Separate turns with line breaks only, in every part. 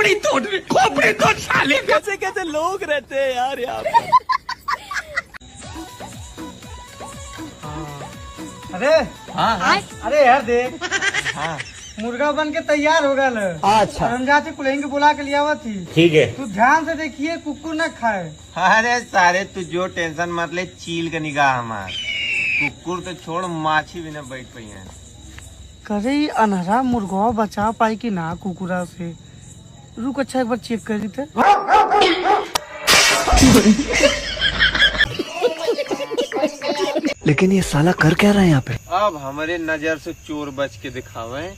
खोपड़ी तोड़ साले। कैसे कैसे लोग रहते हैं यार यहाँ पे।
अरे हाँ अरे यार देख
हाँ
मुर्गा बन के तैयार हो गया।
अच्छा
हम जाते कुलेंगे बुला के लिया हुआ थी।
ठीक है।
तू ध्यान से देखिए कुकुर न खाए।
अरे सारे तू जो टेंशन मत ले, चील का निगाह हमार। कुकुर तो छोड़, माछी भी न बैठ पाई है।
करे अनहरा मुर्गा बचा पाई कि ना कुकुरा से। रुक अच्छा एक बार चेक करी थे।
लेकिन ये साला कर क्या रहा है यहाँ पे?
अब हमारे नजर से चोर बच के दिखावे।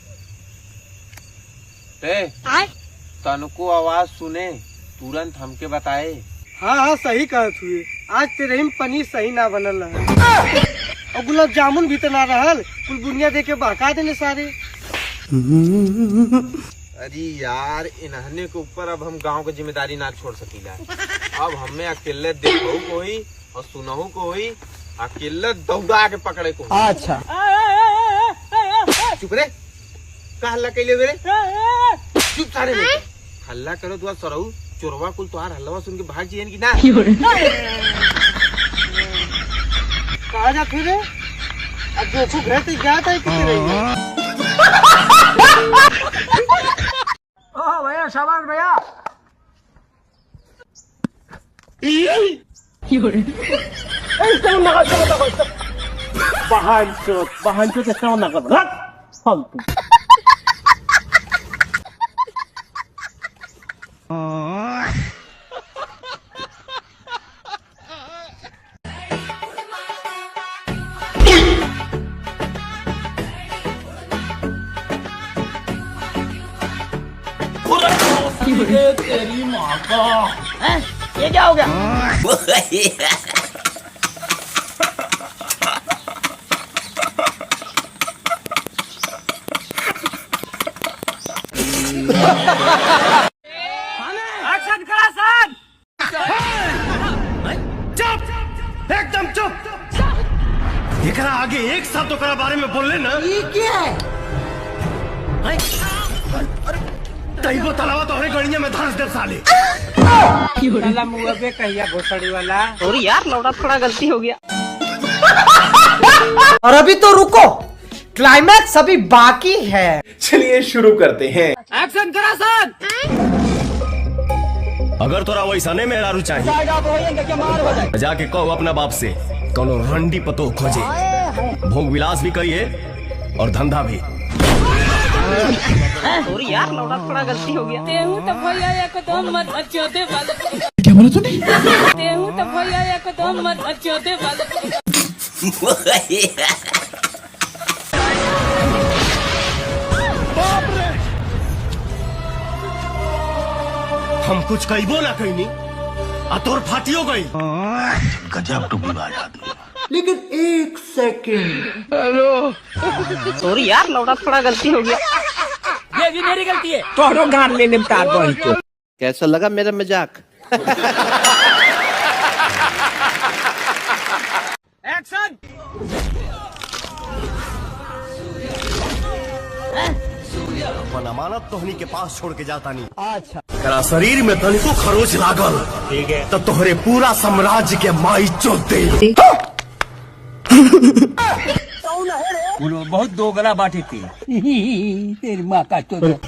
तनको आवाज सुने तुरंत हमके बताए।
हाँ हाँ सही कहा तू। आज तेरे ही पनीर सही ना बनल है और गुलाब जामुन भी तो ना रहल। कुल बुनिया दे के बहका देने सारे।
अरे यार इन्हने के ऊपर अब हम गांव की जिम्मेदारी ना छोड़ सकीला। अब हमें अकेले देखो कोई और सुनहु कोई, अकेले दौड़ा के पकड़े को।
अच्छा
चुप रे, का हल्ला कैले रे? चुप सारे रे। हल्ला करो तो सरहु चोरवा कुल तोहार हल्ला सुन के भाग जियन की ना।
कहा जा फिर अब जो घर तक जाता है कितने रही। ओ भैया शाबाश भैया।
बहन चो कैसे ना कर फालतू। तेरी माँ का ये क्या हो गया? एक्शन करा सन।
चुप, एकदम चुप। एकरा आगे एक साथ तो करा बारे में बोल ना।
ये क्या है?
तैबो तलावा तो हरे गड़िया में धंस दे साले।
साला मुँह पे कहिया घोसड़ी वाला।
और यार लौड़ा थोड़ा गलती हो गया।
और अभी तो रुको, क्लाइमैक्स अभी बाकी है।
चलिए शुरू करते हैं।
एक्शन करा सन।
अगर तोरा वैसा नहीं मेहरारू चाहिए जाके कहो अपना बाप से कोनो रंडी पतो खोजे, भोग विलास भी करिए और धंधा भी।
और यार लौड़ा थोड़ा गलती हो गया।
तेहू तो भैया एकदम मत अचोदे वाले।
क्या बोला तूने?
तेहू तो भैया एकदम मत अचोदे वाले।
हम कुछ कहीबो ना कहीं अतोर फाटियो गई।
गजब टुकड़ी आदमी।
लेकिन एक सेकंड।
और यार लौड़ा थोड़ा गलती हो गया।
ये भी मेरी गलती है।
तोहरो गान ले निपटा दो।
कैसा लगा मेरा मजाक?
एक्शन।
अपन अमानत तोहनी के पास छोड़ के जाता नहीं।
अच्छा
तेरा शरीर में तनिको खरोच लागल, ठीक है, तो तोहरे पूरा साम्राज्य के माई चोद दे।
बहुत दो गला बांटी थी। तेरी माँ का चोद।